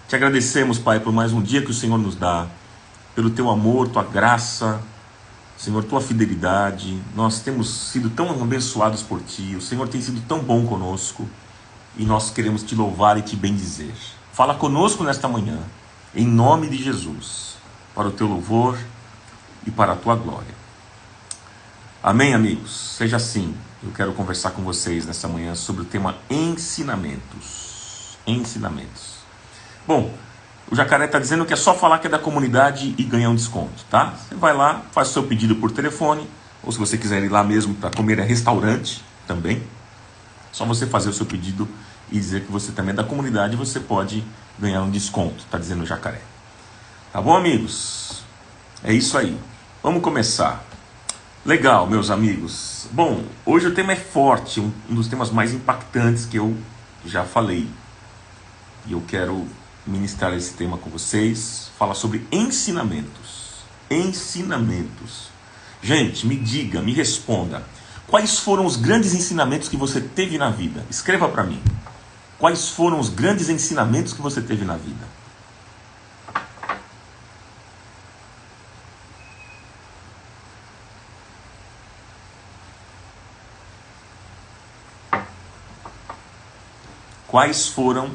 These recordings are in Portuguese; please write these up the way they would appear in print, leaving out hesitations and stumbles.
Te agradecemos, Pai, por mais um dia que o Senhor nos dá, pelo Teu amor, Tua graça, Senhor, Tua fidelidade. Nós temos sido tão abençoados por Ti, o Senhor tem sido tão bom conosco e nós queremos Te louvar e Te bendizer. Fala conosco nesta manhã, em nome de Jesus, para o Teu louvor e para a Tua glória. Amém, amigos? Seja assim. Eu quero conversar com vocês nessa manhã sobre o tema ensinamentos. Ensinamentos. Bom, o Jacaré está dizendo que é só falar que é da comunidade e ganhar um desconto, tá? Você vai lá, faz o seu pedido por telefone, ou se você quiser ir lá mesmo para comer, é restaurante também. Só você fazer o seu pedido e dizer que você também é da comunidade, você pode ganhar um desconto, tá dizendo o Jacaré. Tá bom, amigos? É isso aí. Vamos começar. Legal, meus amigos. Bom, hoje o tema é forte, um dos temas mais impactantes que eu já falei. E eu quero ministrar esse tema com vocês, falar sobre ensinamentos. Ensinamentos. Gente, me diga, me responda. Quais foram os grandes ensinamentos que você teve na vida? Escreva para mim. Quais foram os grandes ensinamentos que você teve na vida? Quais foram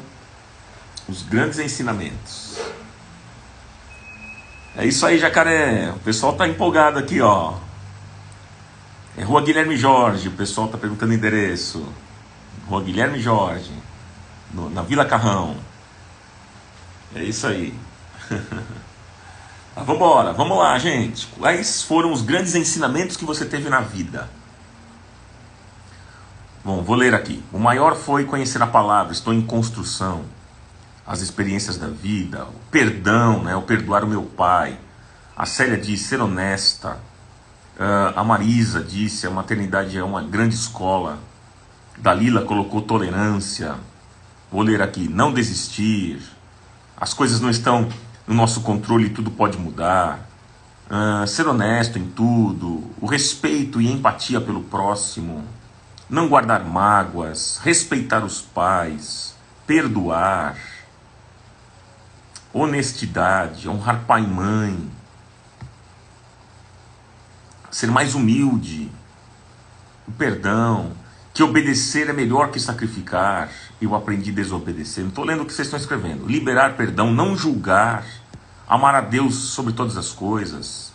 os grandes ensinamentos? É isso aí, Jacaré. O pessoal tá empolgado aqui, ó. É Rua Guilherme Jorge. O pessoal tá perguntando o endereço. Rua Guilherme Jorge, na Vila Carrão. É isso aí. Vambora, vamos lá, gente. Quais foram os grandes ensinamentos que você teve na vida? Bom, vou ler aqui. O maior foi conhecer a palavra, estou em construção. As experiências da vida, o perdão, né, o perdoar o meu pai. A Célia disse, ser honesta. A Marisa disse, a maternidade é uma grande escola. Dalila colocou tolerância. Vou ler aqui, não desistir. As coisas não estão no nosso controle e tudo pode mudar. Ser honesto em tudo. O respeito e empatia pelo próximo. Não guardar mágoas, respeitar os pais, perdoar, honestidade, honrar pai e mãe, ser mais humilde, o perdão, que obedecer é melhor que sacrificar. Eu aprendi a desobedecer. Não estou lendo o que vocês estão escrevendo. Liberar perdão, não julgar, amar a Deus sobre todas as coisas.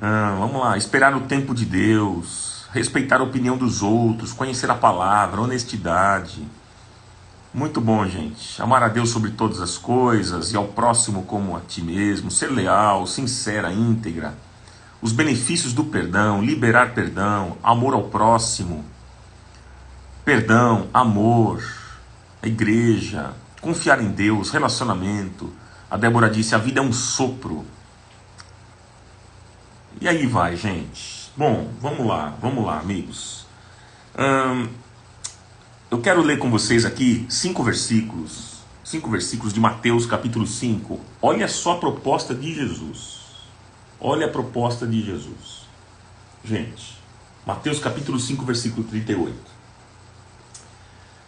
Vamos lá, esperar o tempo de Deus. Respeitar a opinião dos outros, conhecer a palavra, honestidade. Muito bom, gente. Amar a Deus sobre todas as coisas e ao próximo como a ti mesmo. Ser leal, sincera, íntegra. Os benefícios do perdão, liberar perdão, amor ao próximo. Perdão, amor, a igreja, confiar em Deus, relacionamento. A Débora disse, a vida é um sopro. E aí vai, gente. Bom, vamos lá, amigos. Eu quero ler com vocês aqui 5 versículos de Mateus capítulo 5. Olha só a proposta de Jesus. Olha a proposta de Jesus. Gente, Mateus capítulo 5, versículo 38.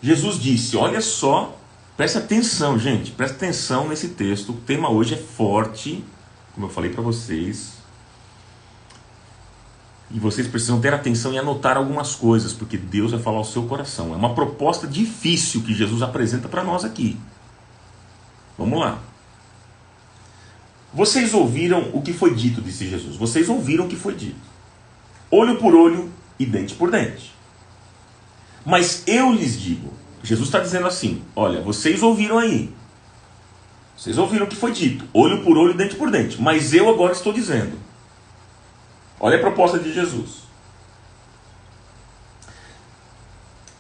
Jesus disse, olha só, presta atenção, gente, presta atenção nesse texto. O tema hoje é forte, como eu falei para vocês. E vocês precisam ter atenção e anotar algumas coisas, porque Deus vai falar ao seu coração. É uma proposta difícil que Jesus apresenta para nós aqui. Vamos lá. Vocês ouviram o que foi dito, disse Jesus. Vocês ouviram o que foi dito. Olho por olho e dente por dente. Mas eu lhes digo, Jesus está dizendo assim, olha, vocês ouviram aí. Vocês ouviram o que foi dito. Olho por olho e dente por dente. Mas eu agora estou dizendo. Olha a proposta de Jesus.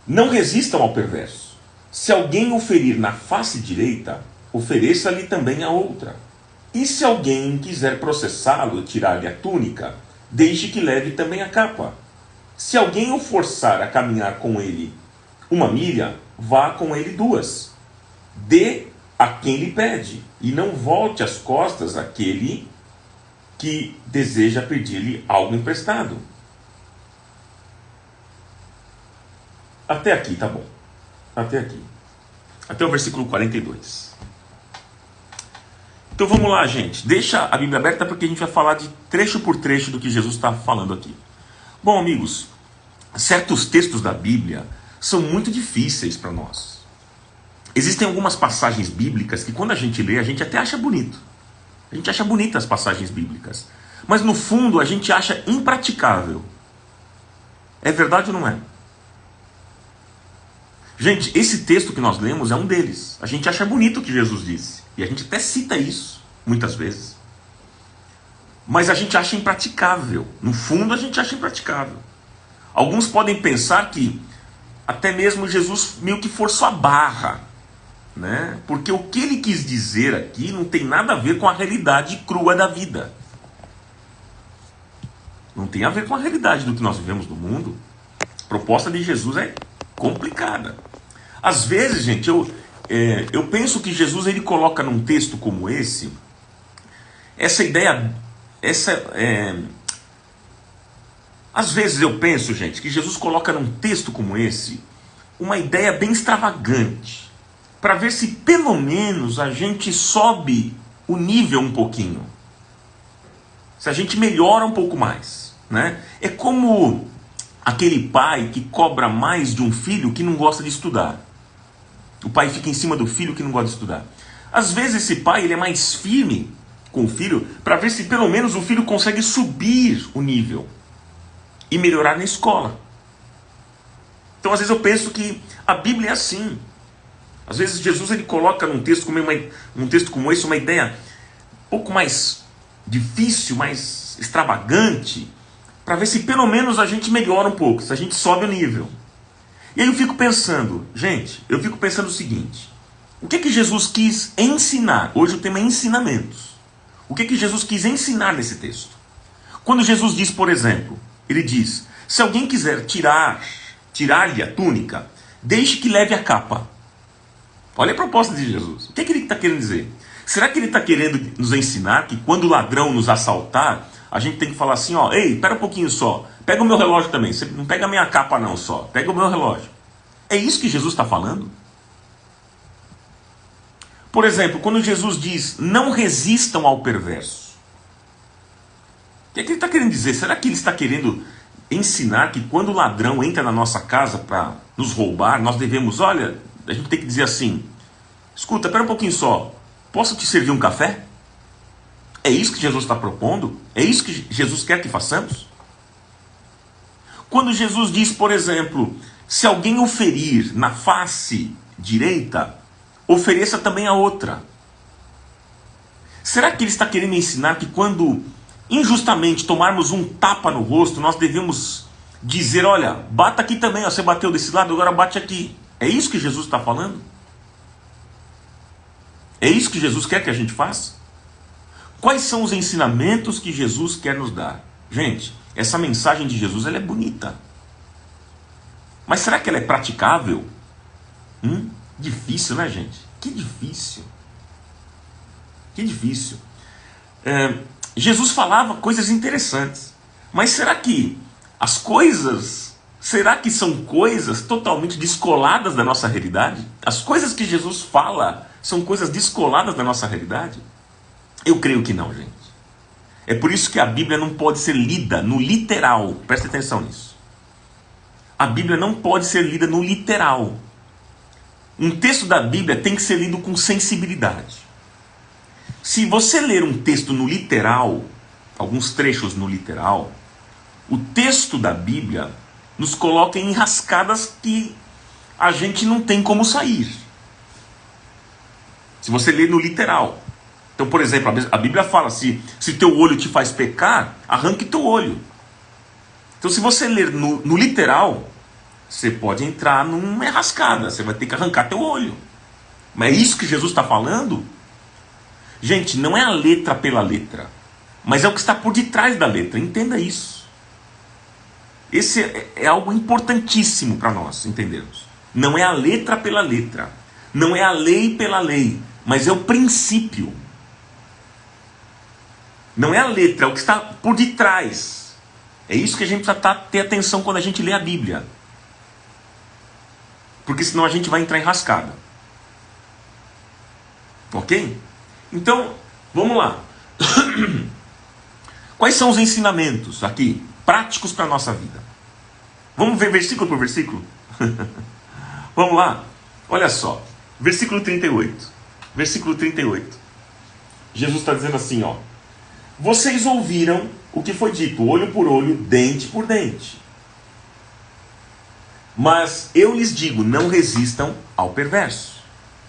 Não resistam ao perverso. Se alguém o ferir na face direita, ofereça-lhe também a outra. E se alguém quiser processá-lo e tirar-lhe a túnica, deixe que leve também a capa. Se alguém o forçar a caminhar com ele 1 milha, vá com ele 2. Dê a quem lhe pede, e não volte as costas àquele que deseja pedir-lhe algo emprestado. Até aqui, tá bom. Até aqui. Até o versículo 42. Então vamos lá, gente. Deixa a Bíblia aberta porque a gente vai falar de trecho por trecho do que Jesus está falando aqui. Bom, amigos, certos textos da Bíblia são muito difíceis para nós. Existem algumas passagens bíblicas que quando a gente lê, a gente até acha bonito. A gente acha bonitas as passagens bíblicas. Mas no fundo a gente acha impraticável. É verdade ou não é? Gente, esse texto que nós lemos é um deles. A gente acha bonito o que Jesus disse. E a gente até cita isso, muitas vezes. Mas a gente acha impraticável. No fundo a gente acha impraticável. Alguns podem pensar que até mesmo Jesus meio que forçou a barra, né? Porque o que ele quis dizer aqui não tem nada a ver com a realidade crua da vida. Não tem a ver com a realidade do que nós vivemos no mundo. A proposta de Jesus é complicada. Às vezes, gente, eu penso que Jesus ele coloca num texto como esse, essa ideia, às vezes eu penso, gente, que Jesus coloca num texto como esse, uma ideia bem extravagante, para ver se pelo menos a gente sobe o nível um pouquinho, se a gente melhora um pouco mais, né? É como aquele pai que cobra mais de um filho que não gosta de estudar. O pai fica em cima do filho que não gosta de estudar. Às vezes esse pai ele é mais firme com o filho para ver se pelo menos o filho consegue subir o nível e melhorar na escola. Então às vezes eu penso que a Bíblia é assim. Às vezes Jesus ele coloca num texto como esse uma ideia um pouco mais difícil, mais extravagante, para ver se pelo menos a gente melhora um pouco, se a gente sobe o nível. E aí eu fico pensando, gente, o seguinte: o que Jesus quis ensinar? Hoje o tema é ensinamentos. O que Jesus quis ensinar nesse texto? Quando Jesus diz, por exemplo, ele diz: se alguém quiser tirar-lhe a túnica, deixe que leve a capa. Olha a proposta de Jesus. O que ele está querendo dizer? Será que ele está querendo nos ensinar que quando o ladrão nos assaltar, a gente tem que falar assim, ó, ei, espera um pouquinho só, pega o meu relógio também, você não pega a minha capa não só, pega o meu relógio. É isso que Jesus está falando? Por exemplo, quando Jesus diz, não resistam ao perverso. O que ele está querendo dizer? Será que ele está querendo ensinar que quando o ladrão entra na nossa casa para nos roubar, nós devemos, olha, a gente tem que dizer assim, escuta, espera um pouquinho só, posso te servir um café? É isso que Jesus está propondo? É isso que Jesus quer que façamos? Quando Jesus diz, por exemplo, se alguém o ferir na face direita, ofereça também a outra. Será que ele está querendo ensinar que quando injustamente tomarmos um tapa no rosto, nós devemos dizer, olha, bata aqui também, ó, você bateu desse lado, agora bate aqui. É isso que Jesus está falando? É isso que Jesus quer que a gente faça? Quais são os ensinamentos que Jesus quer nos dar? Gente, essa mensagem de Jesus ela é bonita. Mas será que ela é praticável? Difícil, né, gente? Que difícil. Que difícil. Jesus falava coisas interessantes. Mas será que as coisas... Será que são coisas totalmente descoladas da nossa realidade? As coisas que Jesus fala são coisas descoladas da nossa realidade? Eu creio que não, gente. É por isso que a Bíblia não pode ser lida no literal. Presta atenção nisso. A Bíblia não pode ser lida no literal. Um texto da Bíblia tem que ser lido com sensibilidade. Se você ler um texto no literal, alguns trechos no literal, o texto da Bíblia nos coloca em enrascadas que a gente não tem como sair. Se você ler no literal. Então, por exemplo, a Bíblia fala, se teu olho te faz pecar, arranque teu olho. Então, se você ler no literal, você pode entrar numa enrascada, você vai ter que arrancar teu olho. Mas é isso que Jesus está falando? Gente, não é a letra pela letra, mas é o que está por detrás da letra, entenda isso. Esse é algo importantíssimo para nós entendermos. Não é a letra pela letra, não é a lei pela lei, mas é o princípio. Não é a letra, é o que está por detrás. É isso que a gente precisa ter atenção quando a gente lê a Bíblia. Porque senão a gente vai entrar enrascada. Ok? Então, Vamos lá. Quais são os ensinamentos aqui, práticos para a nossa vida? Vamos ver versículo por versículo? Vamos lá. Olha só. Versículo 38. Versículo 38. Jesus está dizendo assim, ó. Vocês ouviram o que foi dito, olho por olho, dente por dente. Mas eu lhes digo, não resistam ao perverso.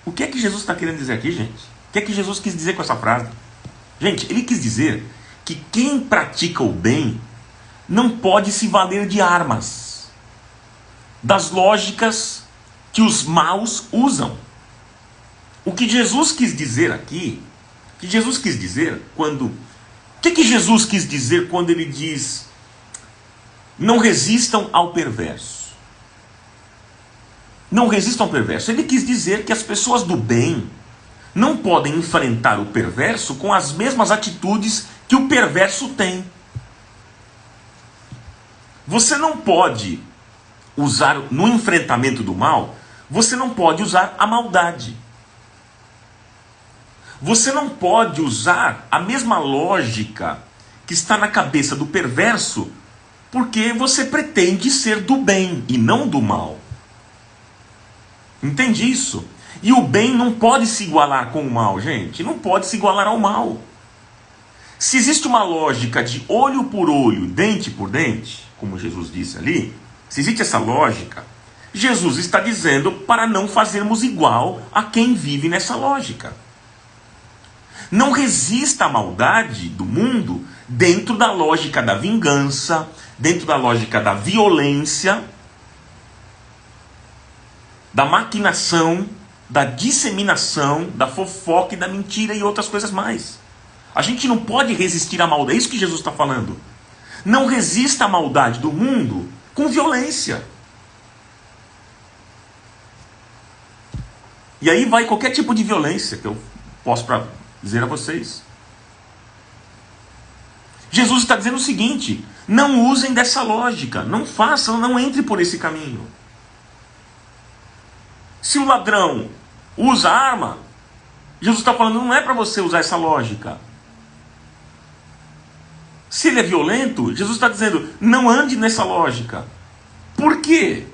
O que é que Jesus está querendo dizer aqui, gente? O que é que Jesus quis dizer com essa frase? Gente, ele quis dizer que quem pratica o bem não pode se valer de armas, das lógicas que os maus usam. O que Jesus quis dizer aqui, o que Jesus quis dizer quando ele diz não resistam ao perverso? Não resistam ao perverso. Ele quis dizer que as pessoas do bem não podem enfrentar o perverso com as mesmas atitudes que o perverso tem. Você não pode usar, no enfrentamento do mal, você não pode usar a maldade. Você não pode usar a mesma lógica que está na cabeça do perverso, porque você pretende ser do bem e não do mal. Entende isso? E o bem não pode se igualar com o mal, gente. Não pode se igualar ao mal. Se existe uma lógica de olho por olho, dente por dente, como Jesus disse ali, se existe essa lógica, Jesus está dizendo para não fazermos igual a quem vive nessa lógica. Não resista à maldade do mundo dentro da lógica da vingança, dentro da lógica da violência, da maquinação, da disseminação, da fofoca e da mentira e outras coisas mais. A gente não pode resistir à maldade, é isso que Jesus está falando. Não resista à maldade do mundo com violência. E aí vai qualquer tipo de violência que eu posso dizer a vocês. Jesus está dizendo o seguinte: não usem dessa lógica, não façam, não entre por esse caminho. Se o ladrão usa arma, Jesus está falando, não é para você usar essa lógica. Se ele é violento, Jesus está dizendo, não ande nessa lógica. Por quê?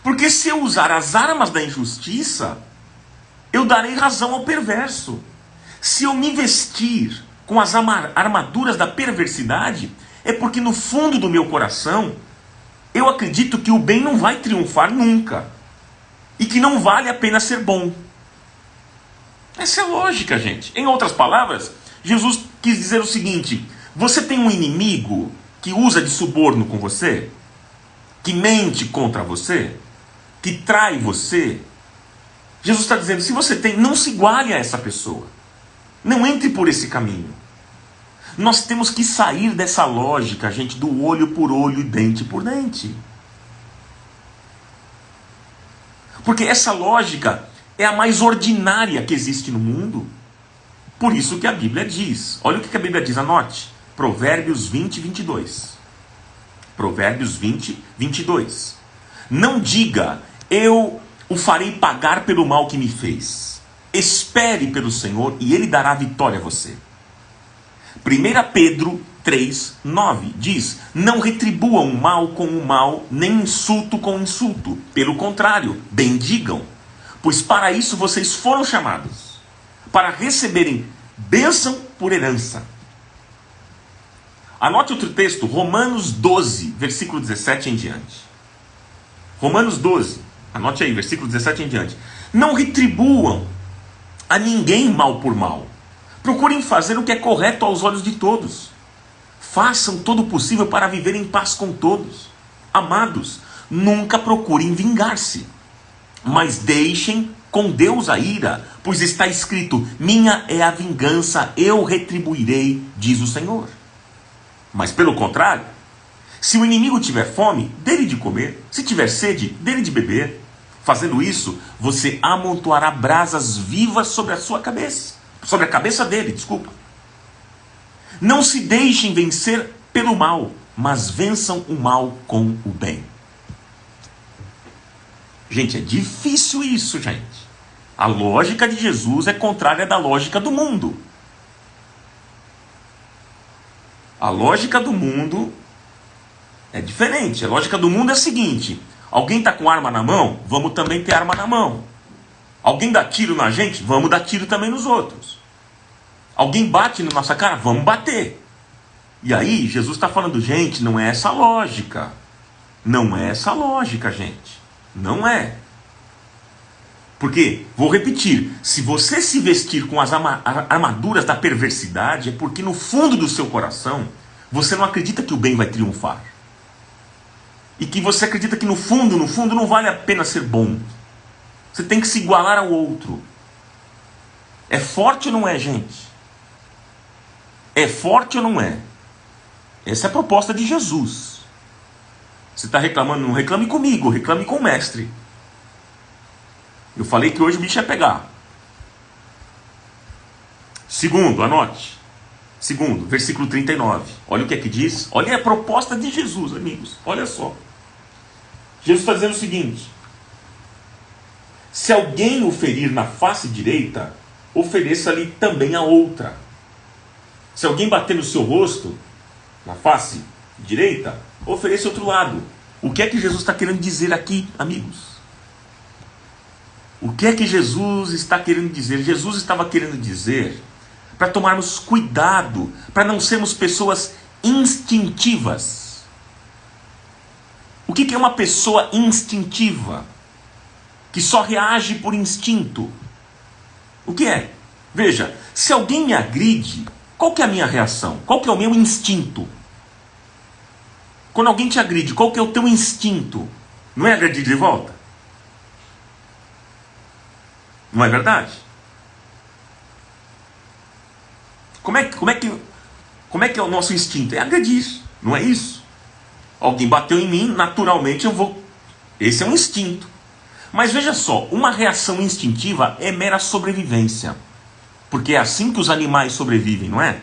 Porque se eu usar as armas da injustiça, eu darei razão ao perverso. Se eu me vestir com as armaduras da perversidade, é porque no fundo do meu coração, eu acredito que o bem não vai triunfar nunca. E que não vale a pena ser bom. Essa é a lógica, gente. Em outras palavras, Jesus quis dizer o seguinte: você tem um inimigo que usa de suborno com você, que mente contra você, que trai você. Jesus está dizendo, se você tem, não se iguale a essa pessoa. Não entre por esse caminho. Nós temos que sair dessa lógica, gente, do olho por olho e dente por dente. Porque essa lógica é a mais ordinária que existe no mundo. Por isso que a Bíblia diz. Olha o que a Bíblia diz, anote. Provérbios 20, 22. Provérbios 20, 22. Não diga, eu o farei pagar pelo mal que me fez. Espere pelo Senhor e Ele dará vitória a você. 1 Pedro 3, 9 diz, não retribuam o mal com o mal, nem insulto com insulto. Pelo contrário, bendigam. Pois para isso vocês foram chamados, para receberem bênção por herança. Anote outro texto, Romanos 12, versículo 17 em diante. Romanos 12, anote aí, versículo 17 em diante. Não retribuam a ninguém mal por mal. Procurem fazer o que é correto aos olhos de todos. Façam todo o possível para viver em paz com todos. Amados, nunca procurem vingar-se, mas deixem com Deus a ira, pois está escrito, minha é a vingança, eu retribuirei, diz o Senhor. Mas pelo contrário, se o inimigo tiver fome, dê-lhe de comer, se tiver sede, dê-lhe de beber. Fazendo isso, você amontoará brasas vivas sobre a sua cabeça, sobre a cabeça dele, desculpa. Não se deixem vencer pelo mal, mas vençam o mal com o bem. Gente, é difícil isso, gente. A lógica de Jesus é contrária da lógica do mundo. A lógica do mundo é diferente. A lógica do mundo é a seguinte: alguém está com arma na mão? Vamos também ter arma na mão. Alguém dá tiro na gente? Vamos dar tiro também nos outros. Alguém bate na nossa cara? Vamos bater. E aí, Jesus está falando, gente, não é essa lógica. Não é essa lógica, gente. Não é. Porque, vou repetir, se você se vestir com as armaduras da perversidade, é porque no fundo do seu coração, você não acredita que o bem vai triunfar. E que você acredita que no fundo, não vale a pena ser bom. Você tem que se igualar ao outro. É forte ou não é, gente? É forte ou não é? Essa é a proposta de Jesus. Você está reclamando? Não reclame comigo, reclame com o mestre. Eu falei que hoje o bicho ia pegar. Segundo, anote. Segundo, versículo 39. Olha o que é que diz. Olha a proposta de Jesus, amigos. Olha só. Jesus está dizendo o seguinte: se alguém o ferir na face direita, ofereça-lhe também a outra. Se alguém bater no seu rosto, na face direita, ofereça outro lado. O que é que Jesus está querendo dizer aqui, amigos? O que é que Jesus está querendo dizer? Jesus estava querendo dizer para tomarmos cuidado, para não sermos pessoas instintivas. O que é uma pessoa instintiva? Que só reage por instinto. O que é? Veja, se alguém me agride, qual que é a minha reação? Qual que é o meu instinto? Quando alguém te agride, qual que é o teu instinto? Não é agredir de volta? Não é verdade? Como é que é o nosso instinto? É agredir, não é isso? Alguém bateu em mim, naturalmente eu vou... Esse é um instinto. Mas veja só, uma reação instintiva é mera sobrevivência. Porque é assim que os animais sobrevivem, não é?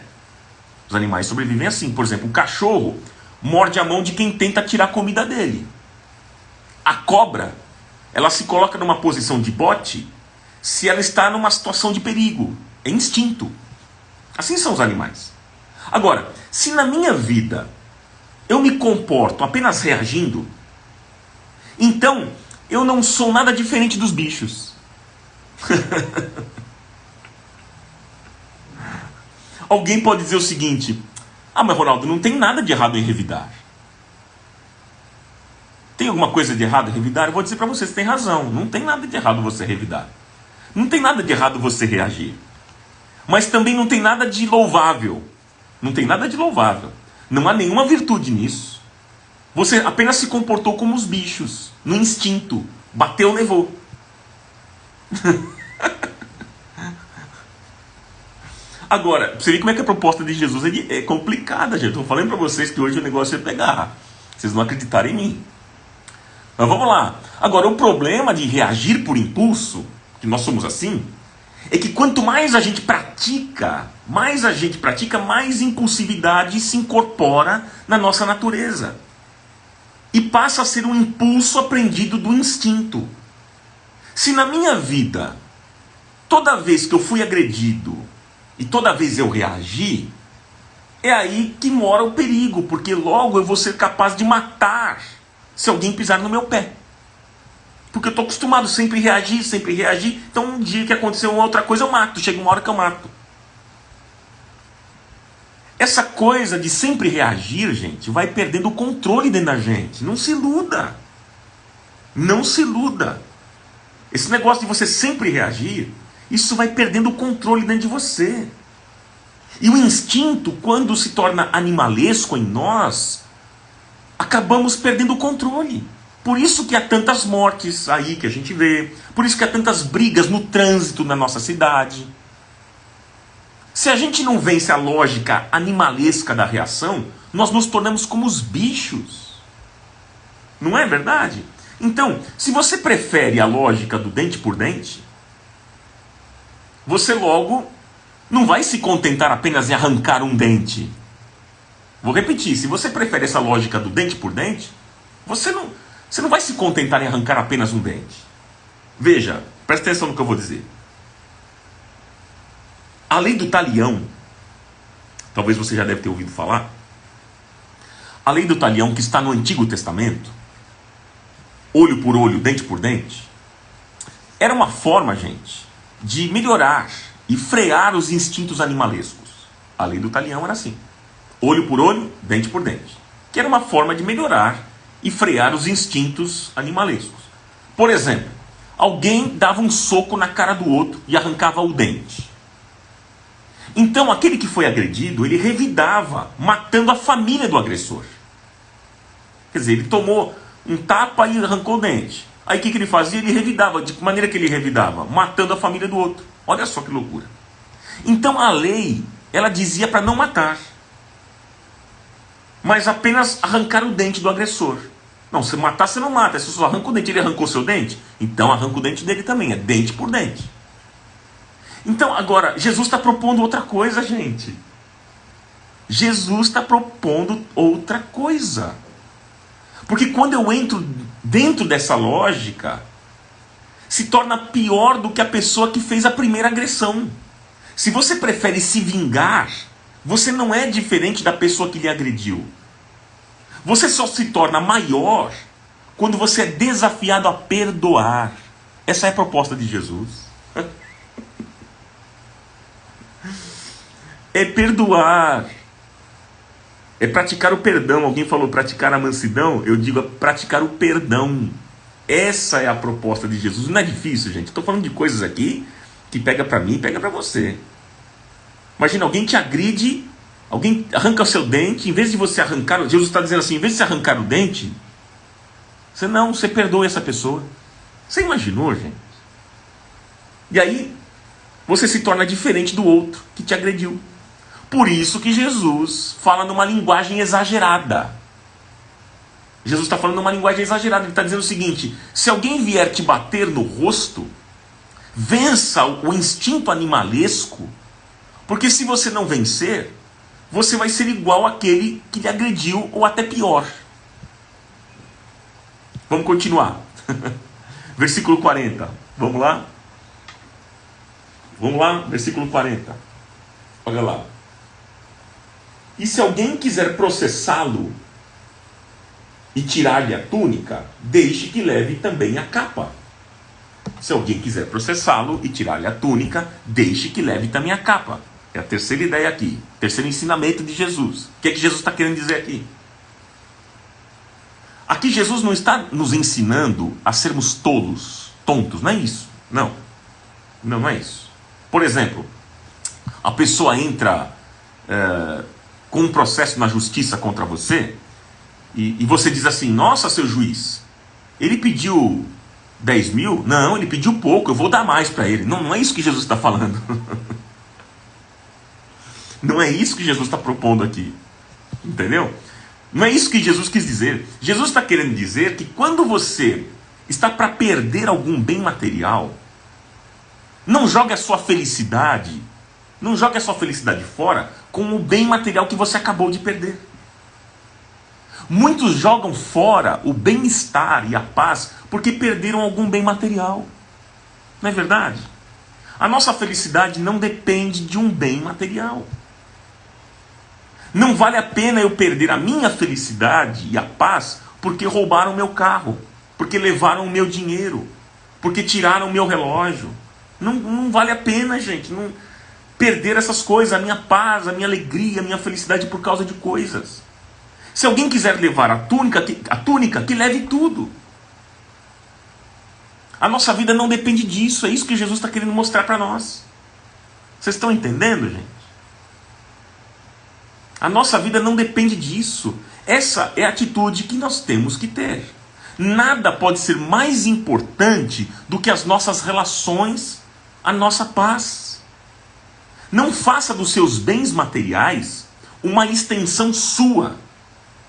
Os animais sobrevivem assim. Por exemplo, o cachorro morde a mão de quem tenta tirar a comida dele. A cobra, ela se coloca numa posição de bote se ela está numa situação de perigo. É instinto. Assim são os animais. Agora, se na minha vida eu me comporto apenas reagindo, então eu não sou nada diferente dos bichos. Alguém pode dizer o seguinte: ah, mas Ronaldo, não tem nada de errado em revidar. Tem alguma coisa de errado em revidar? Eu vou dizer para você, você tem razão. Não tem nada de errado você revidar. Não tem nada de errado você reagir. Mas também não tem nada de louvável. Não tem nada de louvável. Não há nenhuma virtude nisso. Você apenas se comportou como os bichos, no instinto. Bateu, levou. Agora, você vê como é que a proposta de Jesus é complicada, gente. Estou falando para vocês que hoje o negócio é pegar. Vocês não acreditaram em mim. Mas vamos lá. Agora, o problema de reagir por impulso, que nós somos assim, é que quanto mais a gente pratica, mais impulsividade se incorpora na nossa natureza. E passa a ser um impulso aprendido do instinto. Se na minha vida, toda vez que eu fui agredido e toda vez eu reagi, é aí que mora o perigo, porque logo eu vou ser capaz de matar se alguém pisar no meu pé. Porque eu estou acostumado sempre a reagir, então um dia que aconteceu uma outra coisa eu mato, chega uma hora que eu mato. Essa coisa de sempre reagir, gente, vai perdendo o controle dentro da gente. Não se iluda. Não se iluda. Esse negócio de você sempre reagir, isso vai perdendo o controle dentro de você. E o instinto, quando se torna animalesco em nós, acabamos perdendo o controle. Por isso que há tantas mortes aí que a gente vê. Por isso que há tantas brigas no trânsito na nossa cidade. Se a gente não vence a lógica animalesca da reação, nós nos tornamos como os bichos. Não é verdade? Então, se você prefere a lógica do dente por dente, você logo não vai se contentar apenas em arrancar um dente. Vou repetir, se você prefere essa lógica do dente por dente, você não vai se contentar em arrancar apenas um dente. Veja, presta atenção no que eu vou dizer. A lei do talião, talvez você já deve ter ouvido falar, A lei do talião, que está no Antigo Testamento, olho por olho, dente por dente, era uma forma, gente, de melhorar e frear os instintos animalescos. A lei do talião era assim: olho por olho, dente por dente. Que era uma forma de melhorar e frear os instintos animalescos. Por exemplo, alguém dava um soco na cara do outro e arrancava o dente. Então aquele que foi agredido, ele revidava, matando a família do agressor. Quer dizer, ele tomou um tapa e arrancou o dente. Aí o que ele fazia? Ele revidava. De que maneira que ele revidava? Matando a família do outro. Olha só que loucura. Então a lei, ela dizia para não matar, mas apenas arrancar o dente do agressor. Não, se matar, você não mata. Se você só arranca o dente, ele arrancou seu dente, então arranca o dente dele também. É dente por dente. Então, agora, Jesus está propondo outra coisa, gente. Jesus está propondo outra coisa. Porque quando eu entro dentro dessa lógica, se torna pior do que a pessoa que fez a primeira agressão. Se você prefere se vingar, você não é diferente da pessoa que lhe agrediu. Você só se torna maior quando você é desafiado a perdoar. Essa é a proposta de Jesus. É perdoar. É praticar o perdão. Alguém falou praticar a mansidão, eu digo praticar o perdão. Essa é a proposta de Jesus. Não é difícil, gente. Estou falando de coisas aqui que pega para mim, pega para você. Imagina, alguém te agride, alguém arranca o seu dente, em vez de você arrancar, Jesus está dizendo assim, em vez de você arrancar o dente, você perdoa essa pessoa. Você imaginou, gente? E aí, você se torna diferente do outro que te agrediu. Por isso que Jesus fala numa linguagem exagerada. Jesus está falando numa linguagem exagerada. Ele está dizendo o seguinte: se alguém vier te bater no rosto, vença o instinto animalesco, porque se você não vencer, você vai ser igual àquele que lhe agrediu, ou até pior. Vamos continuar. Versículo 40. Vamos lá? Vamos lá, versículo 40. Olha lá. E se alguém quiser processá-lo e tirar-lhe a túnica, deixe que leve também a capa. Se alguém quiser processá-lo e tirar-lhe a túnica, deixe que leve também a capa. É a terceira ideia aqui. Terceiro ensinamento de Jesus. O que é que Jesus está querendo dizer aqui? Aqui Jesus não está nos ensinando a sermos tolos, tontos. Não é isso. Não. Não é isso. Por exemplo, a pessoa entra com um processo na justiça contra você e você diz assim: nossa, seu juiz, ele pediu 10 mil? Não, ele pediu pouco, eu vou dar mais para ele. Não, não é isso que Jesus está falando. Não é isso que Jesus está propondo aqui. Entendeu? Não é isso que Jesus quis dizer. Jesus está querendo dizer que quando você está para perder algum bem material, não jogue a sua felicidade, não jogue a sua felicidade fora com o bem material que você acabou de perder. Muitos jogam fora o bem-estar e a paz porque perderam algum bem material. Não é verdade? A nossa felicidade não depende de um bem material. Não vale a pena eu perder a minha felicidade e a paz porque roubaram o meu carro, porque levaram o meu dinheiro, porque tiraram o meu relógio. Não vale a pena, gente, não perder essas coisas, a minha paz, a minha alegria, a minha felicidade por causa de coisas. Se alguém quiser levar a túnica, que leve tudo. A nossa vida não depende disso, é isso que Jesus está querendo mostrar para nós. Vocês estão entendendo, gente? A nossa vida não depende disso. Essa é a atitude que nós temos que ter. Nada pode ser mais importante do que as nossas relações, a nossa paz. Não faça dos seus bens materiais uma extensão sua,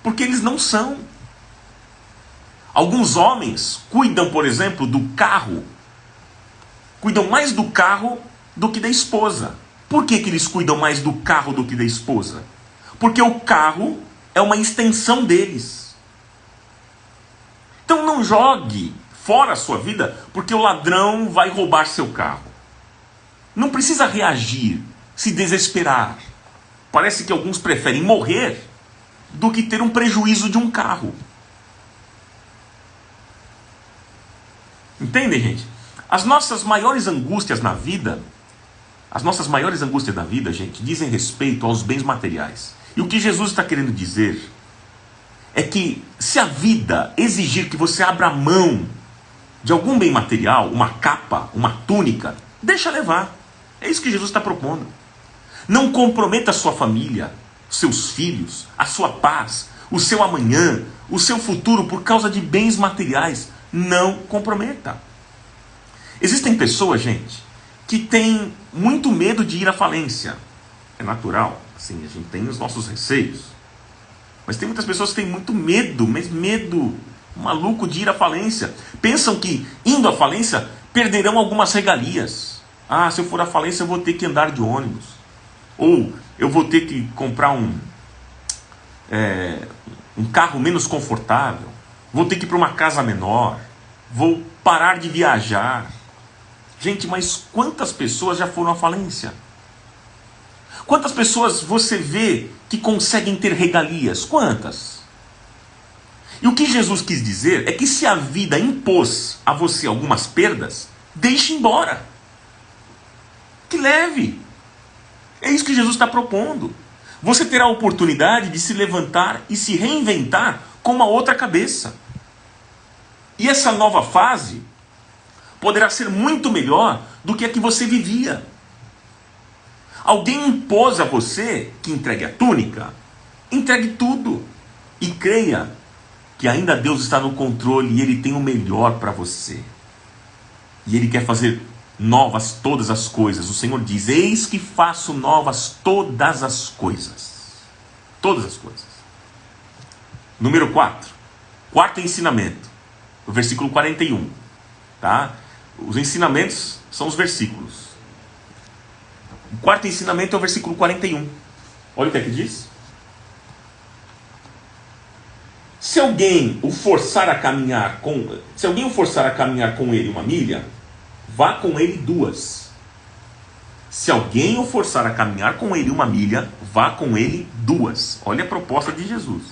porque eles não são. Alguns homens cuidam, por exemplo, do carro, cuidam mais do carro do que da esposa. Por que eles cuidam mais do carro do que da esposa? Porque o carro é uma extensão deles. Então não jogue fora a sua vida porque o ladrão vai roubar seu carro. Não precisa reagir, se desesperar. Parece que alguns preferem morrer do que ter um prejuízo de um carro. Entendem, gente? As nossas maiores angústias na vida, gente, dizem respeito aos bens materiais. E o que Jesus está querendo dizer é que se a vida exigir que você abra mão de algum bem material, uma capa, uma túnica, deixa levar. É isso que Jesus está propondo. Não comprometa a sua família, seus filhos, a sua paz, o seu amanhã, o seu futuro por causa de bens materiais. Não comprometa. Existem pessoas, gente, que têm muito medo de ir à falência. É natural, assim, a gente tem os nossos receios. Mas tem muitas pessoas que têm muito medo, mas medo maluco de ir à falência. Pensam que, indo à falência, perderão algumas regalias. Ah, se eu for à falência eu vou ter que andar de ônibus. Ou eu vou ter que comprar um carro menos confortável. Vou ter que ir para uma casa menor. Vou parar de viajar. Gente, mas quantas pessoas já foram à falência? Quantas pessoas você vê que conseguem ter regalias? Quantas? E o que Jesus quis dizer é que se a vida impôs a você algumas perdas, deixe embora. Que leve. É isso que Jesus está propondo. Você terá a oportunidade de se levantar e se reinventar com uma outra cabeça. E essa nova fase poderá ser muito melhor do que a que você vivia. Alguém impôs a você que entregue a túnica, entregue tudo e creia que ainda Deus está no controle e Ele tem o melhor para você. E Ele quer fazer novas todas as coisas. O Senhor diz: eis que faço novas todas as coisas. Todas as coisas. Número 4. Quarto ensinamento. O versículo 41. Tá? Os ensinamentos são os versículos. O quarto ensinamento é o versículo 41. Olha o que é que diz. Se alguém o forçar a caminhar com ele 1 milha, vá com ele 2. Se alguém o forçar a caminhar com ele 1 milha, vá com ele 2. Olha a proposta de Jesus.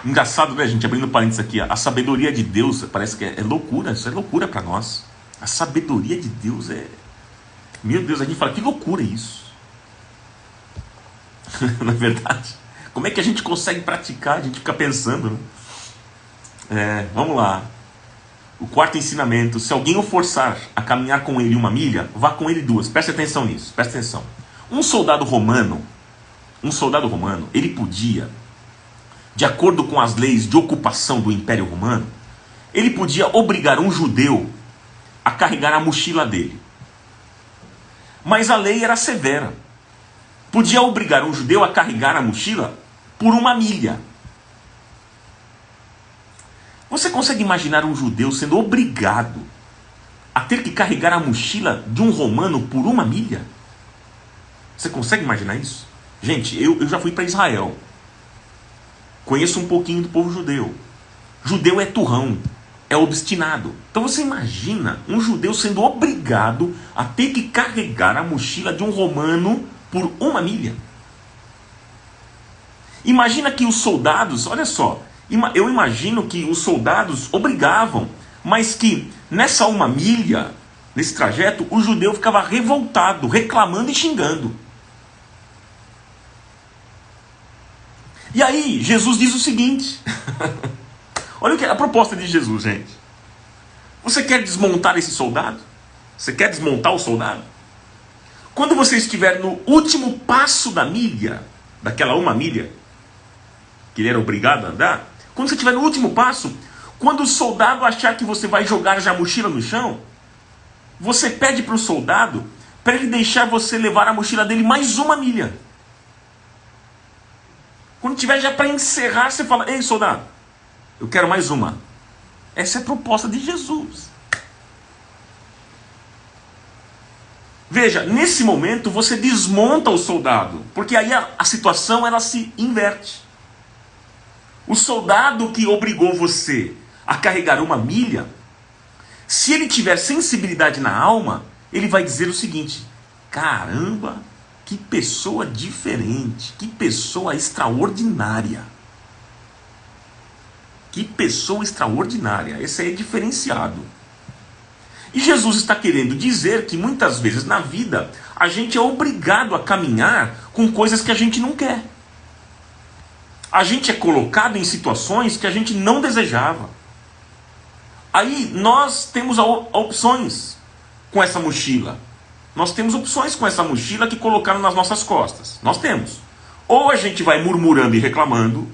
Engraçado, né, gente? Abrindo parênteses aqui, a sabedoria de Deus parece que é loucura. Isso é loucura para nós. A sabedoria de Deus é... Meu Deus, a gente fala, que loucura isso. Não é verdade? Como é que a gente consegue praticar? A gente fica pensando, né? Vamos lá. O quarto ensinamento: se alguém o forçar a caminhar com ele 1 milha, vá com ele 2. Preste atenção nisso, preste atenção. Um soldado romano, ele podia, de acordo com as leis de ocupação do Império Romano, ele podia obrigar um judeu a carregar a mochila dele. Mas a lei era severa. Podia obrigar um judeu a carregar a mochila por 1 milha. Você consegue imaginar um judeu sendo obrigado a ter que carregar a mochila de um romano por 1 milha? Você consegue imaginar isso? Gente, eu já fui para Israel. Conheço um pouquinho do povo judeu. Judeu é turrão, é obstinado. Então você imagina um judeu sendo obrigado a ter que carregar a mochila de um romano por 1 milha. Imagina que os soldados, olha só, eu imagino que os soldados obrigavam, mas que nessa 1 milha, nesse trajeto, o judeu ficava revoltado, reclamando e xingando. E aí, Jesus diz o seguinte, olha o que é a proposta de Jesus, gente. Você quer desmontar esse soldado? Você quer desmontar o soldado? Quando você estiver no último passo da milha, daquela 1 milha, que ele era obrigado a andar, quando você estiver no último passo, quando o soldado achar que você vai jogar já a mochila no chão, você pede para o soldado para ele deixar você levar a mochila dele mais 1 milha. Quando tiver já para encerrar, você fala: ei, soldado, eu quero mais uma. Essa é a proposta de Jesus. Veja, nesse momento você desmonta o soldado, porque aí a situação ela se inverte. O soldado que obrigou você a carregar 1 milha, se ele tiver sensibilidade na alma, ele vai dizer o seguinte: caramba, que pessoa diferente, que pessoa extraordinária. Que pessoa extraordinária, esse aí é diferenciado. E Jesus está querendo dizer que muitas vezes na vida a gente é obrigado a caminhar com coisas que a gente não quer. A gente é colocado em situações que a gente não desejava. Aí nós temos opções com essa mochila. Nós temos opções com essa mochila que colocaram nas nossas costas. Nós temos. Ou a gente vai murmurando e reclamando,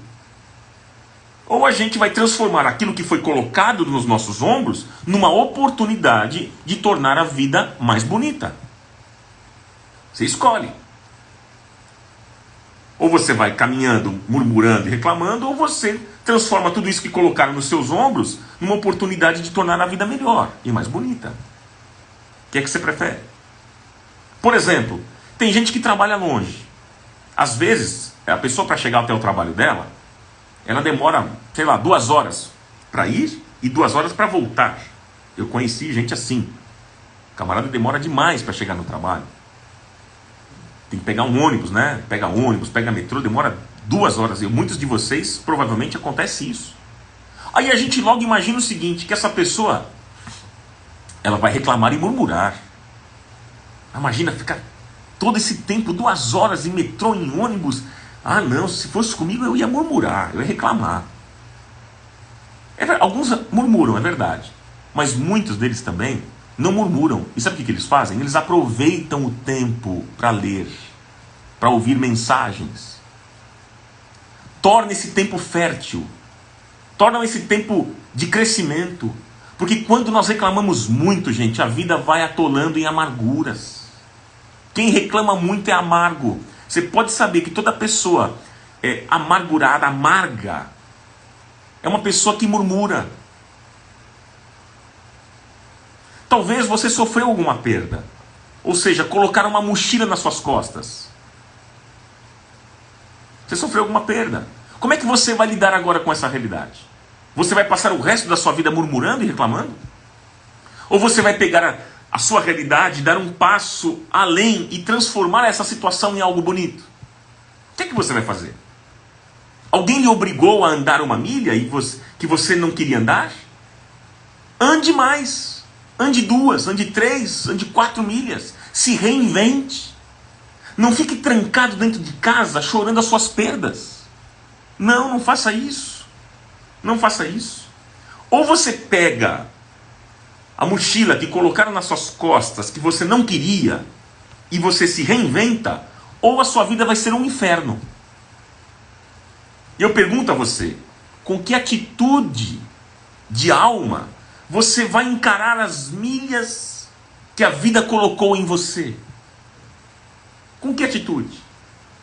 ou a gente vai transformar aquilo que foi colocado nos nossos ombros numa oportunidade de tornar a vida mais bonita. Você escolhe. Ou você vai caminhando, murmurando e reclamando, ou você transforma tudo isso que colocaram nos seus ombros numa oportunidade de tornar a vida melhor e mais bonita. O que é que você prefere? Por exemplo, tem gente que trabalha longe. Às vezes, a pessoa para chegar até o trabalho dela, ela demora, 2 horas para ir e 2 horas para voltar. Eu conheci gente assim. O camarada demora demais para chegar no trabalho. Tem que pegar um ônibus, né? Pega ônibus, pega metrô, demora 2 horas. E muitos de vocês, provavelmente, acontece isso. Aí a gente logo imagina o seguinte, que essa pessoa, ela vai reclamar e murmurar. Imagina ficar todo esse tempo, 2 horas em metrô, em ônibus. Ah não, se fosse comigo eu ia murmurar, eu ia reclamar. Alguns murmuram, é verdade. Mas muitos deles também não murmuram. E sabe o que eles fazem? Eles aproveitam o tempo para ler, para ouvir mensagens. Torna esse tempo fértil. Torna esse tempo de crescimento. Porque quando nós reclamamos muito, gente, a vida vai atolando em amarguras. Quem reclama muito é amargo. Você pode saber que toda pessoa amargurada, amarga, é uma pessoa que murmura. Talvez você sofreu alguma perda. Ou seja, colocaram uma mochila nas suas costas. Você sofreu alguma perda. Como é que você vai lidar agora com essa realidade? Você vai passar o resto da sua vida murmurando e reclamando? Ou você vai pegar a sua realidade, dar um passo além e transformar essa situação em algo bonito? O que é que você vai fazer? Alguém lhe obrigou a andar 1 milha que você não queria andar? Ande mais. Ande 2, ande 3, ande 4 milhas. Se reinvente. Não fique trancado dentro de casa chorando as suas perdas. Não faça isso. Não faça isso. Ou você pega a mochila que colocaram nas suas costas, que você não queria, e você se reinventa, ou a sua vida vai ser um inferno. E eu pergunto a você, com que atitude de alma você vai encarar as milhas que a vida colocou em você? Com que atitude?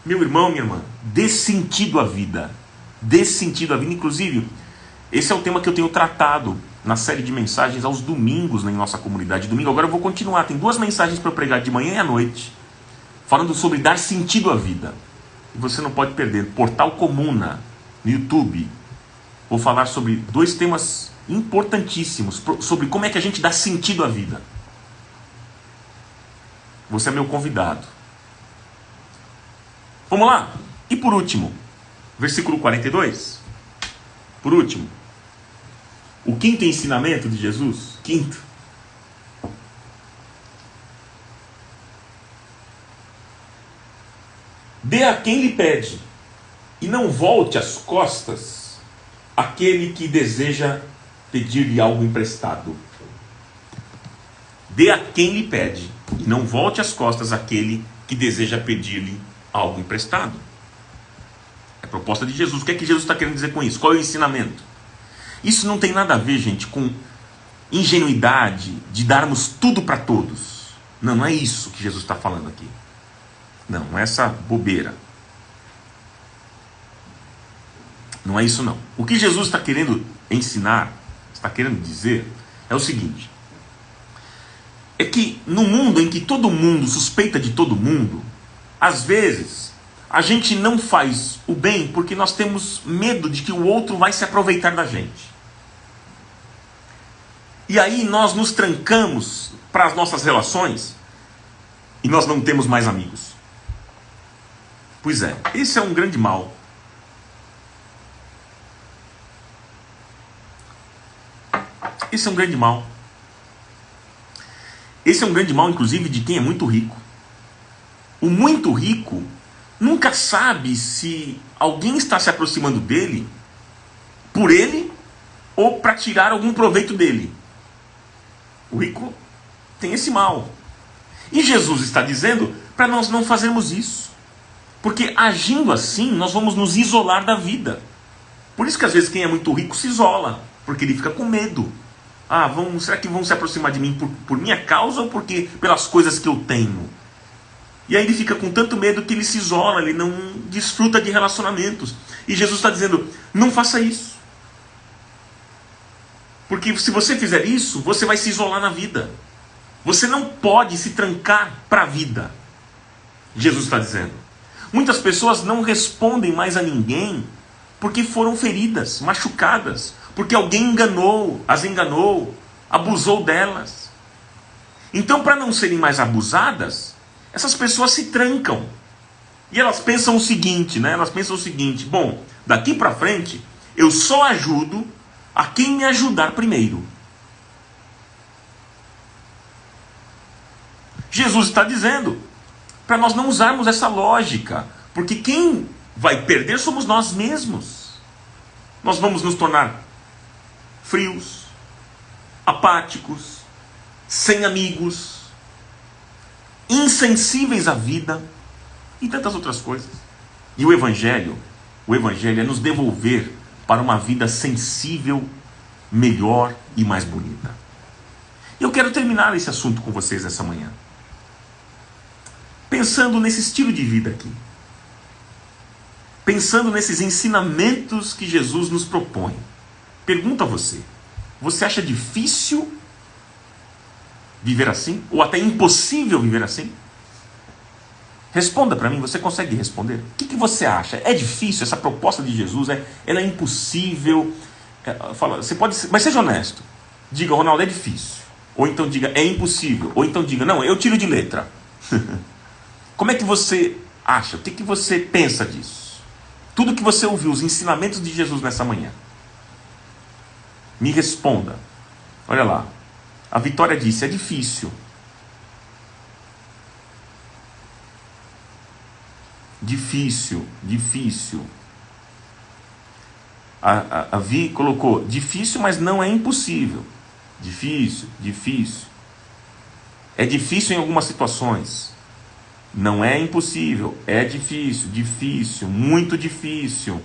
Meu irmão, minha irmã, dê sentido à vida. Dê sentido à vida. Inclusive, esse é o tema que eu tenho tratado na série de mensagens aos domingos em nossa comunidade. Domingo agora eu vou continuar. Tem 2 mensagens para eu pregar de manhã e à noite, falando sobre dar sentido à vida. E você não pode perder. Portal Comuna, no YouTube. Vou falar sobre 2 temas importantíssimos, sobre como é que a gente dá sentido à vida. Você é meu convidado. Vamos lá? E por último, versículo 42. Por último, o 5º ensinamento de Jesus. 5º. Dê a quem lhe pede, e não volte as costas àquele que deseja pedir-lhe algo emprestado. Dê a quem lhe pede, e não volte as costas àquele que deseja pedir-lhe algo emprestado. É a proposta de Jesus. O que é que Jesus está querendo dizer com isso? Qual é o ensinamento? Isso não tem nada a ver, gente, com ingenuidade de darmos tudo para todos. Não é isso que Jesus está falando aqui. Não é essa bobeira. Não é isso não. O que Jesus está querendo ensinar, está querendo dizer, é o seguinte. É que no mundo em que todo mundo suspeita de todo mundo, às vezes a gente não faz o bem porque nós temos medo de que o outro vai se aproveitar da gente. E aí nós nos trancamos para as nossas relações e nós não temos mais amigos. Pois é, esse é um grande mal. Esse é um grande mal. Esse é um grande mal, inclusive, de quem é muito rico. O muito rico nunca sabe se alguém está se aproximando dele por ele ou para tirar algum proveito dele. O rico tem esse mal. E Jesus está dizendo para nós não fazermos isso. Porque agindo assim, nós vamos nos isolar da vida. Por isso que às vezes quem é muito rico se isola, porque ele fica com medo. Será que vão se aproximar de mim por minha causa ou pelas coisas que eu tenho? E aí ele fica com tanto medo que ele se isola, ele não desfruta de relacionamentos. E Jesus está dizendo, não faça isso. Porque se você fizer isso, você vai se isolar na vida. Você não pode se trancar para a vida. Jesus está dizendo. Muitas pessoas não respondem mais a ninguém porque foram feridas, machucadas. Porque alguém as enganou, abusou delas. Então, para não serem mais abusadas, essas pessoas se trancam. E elas pensam o seguinte, bom, daqui para frente, eu só ajudo a quem me ajudar primeiro. Jesus está dizendo para nós não usarmos essa lógica, porque quem vai perder somos nós mesmos. Nós vamos nos tornar frios, apáticos, sem amigos, insensíveis à vida e tantas outras coisas. E o Evangelho é nos devolver para uma vida sensível, melhor e mais bonita. E eu quero terminar esse assunto com vocês essa manhã, pensando nesse estilo de vida aqui, pensando nesses ensinamentos que Jesus nos propõe. Pergunto a você, você acha difícil viver assim? Ou até impossível viver assim? Responda para mim, você consegue responder? O que você acha? É difícil essa proposta de Jesus? Ela é impossível? Você pode ser, mas seja honesto. Diga, Ronaldo, é difícil. Ou então diga, é impossível. Ou então diga, não, eu tiro de letra. Como é que você acha? O que você pensa disso? Tudo que você ouviu, os ensinamentos de Jesus nessa manhã. Me responda. Olha lá. A Vitória disse, é difícil. Difícil. A Vi colocou, difícil, mas não é impossível. Difícil. É difícil em algumas situações. Não é impossível. É difícil, muito difícil.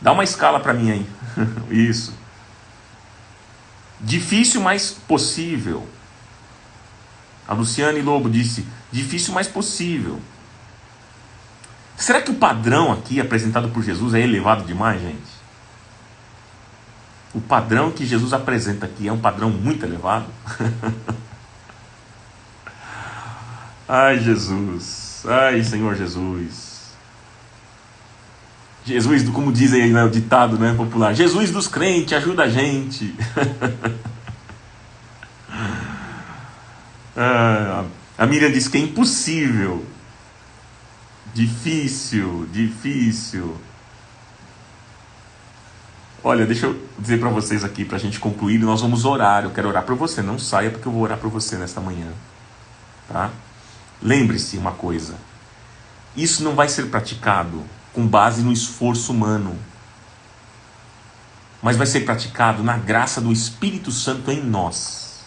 Dá uma escala para mim aí. Isso. Difícil, mas possível. A Luciane Lobo disse, difícil, mas possível. Será que o padrão aqui apresentado por Jesus é elevado demais, gente? O padrão que Jesus apresenta aqui é um padrão muito elevado? Ai, Jesus. Ai, Senhor Jesus. Jesus, como dizem aí, né, o ditado, né, popular, Jesus dos crentes, ajuda a gente. A Miriam disse que é impossível. Difícil. Olha, deixa eu dizer para vocês aqui, para a gente concluir, nós vamos orar. Eu quero orar por você, não saia porque eu vou orar por você nesta manhã. Tá? Lembre-se uma coisa, isso não vai ser praticado com base no esforço humano, mas vai ser praticado na graça do Espírito Santo em nós.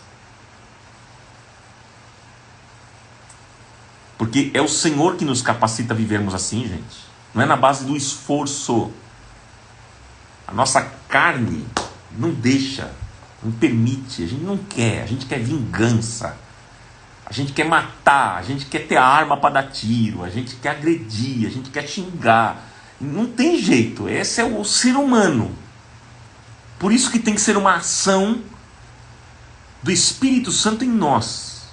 Porque é o Senhor que nos capacita a vivermos assim, gente. Não é na base do esforço. A nossa carne não deixa, não permite, a gente não quer, a gente quer vingança. A gente quer matar, a gente quer ter arma para dar tiro, a gente quer agredir, a gente quer xingar. Não tem jeito, esse é o ser humano. Por isso que tem que ser uma ação do Espírito Santo em nós.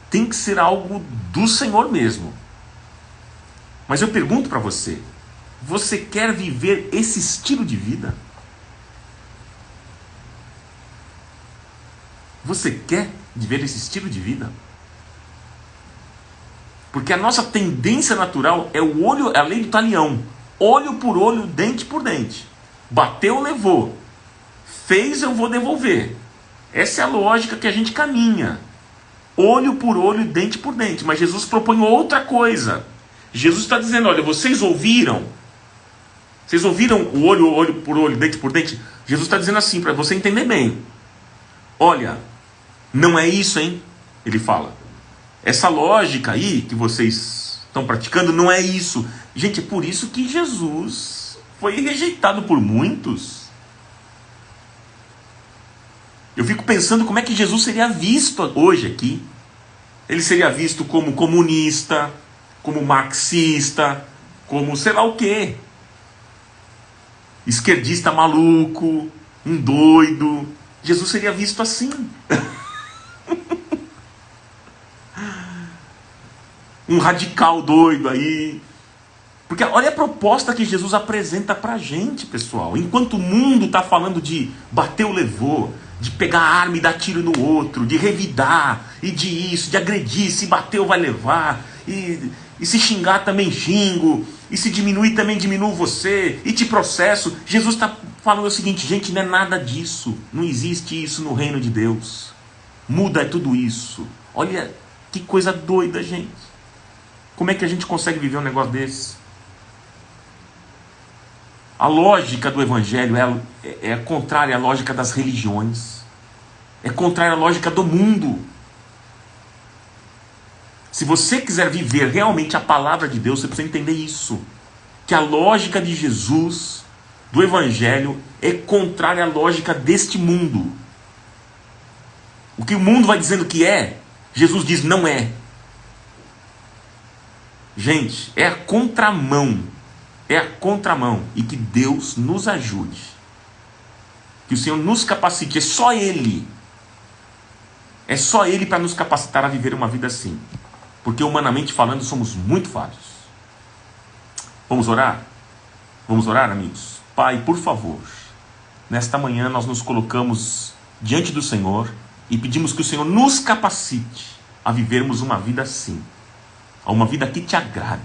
Tem que ser algo do Senhor mesmo. Mas eu pergunto para você, você quer viver esse estilo de vida? Você quer viver esse estilo de vida? Porque a nossa tendência natural é o olho, é a lei do talião. Olho por olho, dente por dente. Bateu, levou. Fez, eu vou devolver. Essa é a lógica que a gente caminha. Olho por olho, dente por dente. Mas Jesus propõe outra coisa. Jesus está dizendo, olha, vocês ouviram o olho por olho, dente por dente? Jesus está dizendo assim, para você entender bem. Olha, não é isso, hein? Ele fala. Essa lógica aí que vocês estão praticando não é isso. Gente, é por isso que Jesus foi rejeitado por muitos. Eu fico pensando como é que Jesus seria visto hoje aqui. Ele seria visto como comunista, como marxista, como sei lá o quê. Esquerdista maluco, um doido. Jesus seria visto assim. Um radical doido aí. Porque olha a proposta que Jesus apresenta pra gente, pessoal. Enquanto o mundo está falando de bateu, levou, de pegar a arma e dar tiro no outro, de revidar, e de isso, de agredir, se bateu vai levar, e se xingar também xingo, e se diminuir também diminuo você, e te processo. Jesus está falando o seguinte, gente, não é nada disso. Não existe isso no reino de Deus. Muda tudo isso. Olha que coisa doida, gente. Como é que a gente consegue viver um negócio desse? A lógica do evangelho é contrária à lógica das religiões. É contrária à lógica do mundo. Se você quiser viver realmente a palavra de Deus, você precisa entender isso. Que a lógica de Jesus, do evangelho, é contrária à lógica deste mundo. O que o mundo vai dizendo que é, Jesus diz não é. Gente, é a contramão. É a contramão. E que Deus nos ajude. Que o Senhor nos capacite. É só Ele. É só Ele para nos capacitar a viver uma vida assim. Porque humanamente falando somos muito falhos. Vamos orar? Vamos orar, amigos? Pai, por favor, nesta manhã nós nos colocamos diante do Senhor e pedimos que o Senhor nos capacite a vivermos uma vida assim. A uma vida que te agrade.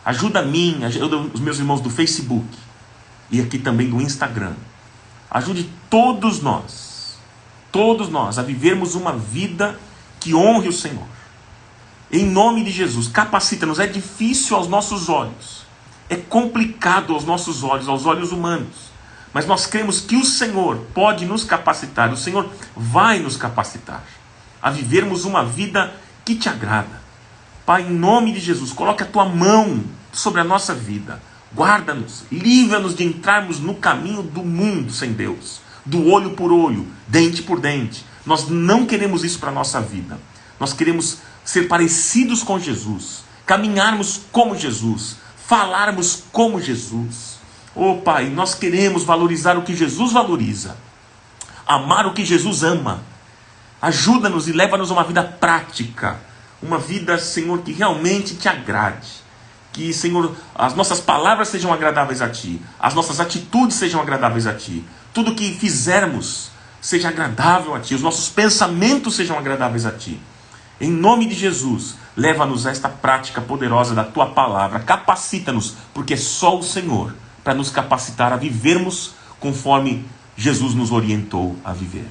Ajuda a mim, ajuda os meus irmãos do Facebook e aqui também do Instagram. Ajude todos nós a vivermos uma vida que honre o Senhor. Em nome de Jesus, capacita-nos. É difícil aos nossos olhos, é complicado aos nossos olhos, aos olhos humanos, mas nós cremos que o Senhor pode nos capacitar, o Senhor vai nos capacitar a vivermos uma vida que te agrada. Pai, em nome de Jesus, coloque a tua mão sobre a nossa vida. Guarda-nos, livra-nos de entrarmos no caminho do mundo sem Deus. Do olho por olho, dente por dente. Nós não queremos isso para a nossa vida. Nós queremos ser parecidos com Jesus. Caminharmos como Jesus. Falarmos como Jesus. Oh Pai, nós queremos valorizar o que Jesus valoriza. Amar o que Jesus ama. Ajuda-nos e leva-nos a uma vida prática. Uma vida, Senhor, que realmente te agrade. Que, Senhor, as nossas palavras sejam agradáveis a Ti. As nossas atitudes sejam agradáveis a Ti. Tudo que fizermos seja agradável a Ti. Os nossos pensamentos sejam agradáveis a Ti. Em nome de Jesus, leva-nos a esta prática poderosa da Tua palavra. Capacita-nos, porque é só o Senhor para nos capacitar a vivermos conforme Jesus nos orientou a viver.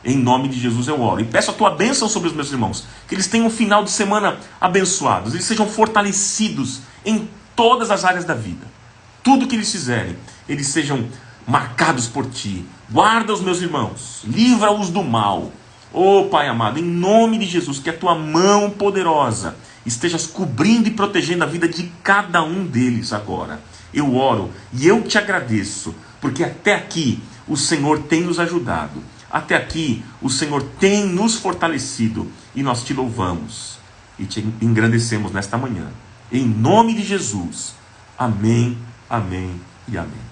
Em nome de Jesus eu oro. E peço a tua bênção sobre os meus irmãos. Que eles tenham um final de semana abençoados. Eles sejam fortalecidos em todas as áreas da vida. Tudo que eles fizerem, eles sejam marcados por ti. Guarda os meus irmãos. Livra-os do mal. Oh Pai amado, em nome de Jesus, que a tua mão poderosa estejas cobrindo e protegendo a vida de cada um deles agora. Eu oro e eu te agradeço. Porque até aqui o Senhor tem nos ajudado. Até aqui o Senhor tem nos fortalecido e nós te louvamos e te engrandecemos nesta manhã. Em nome de Jesus. Amém, amém e amém.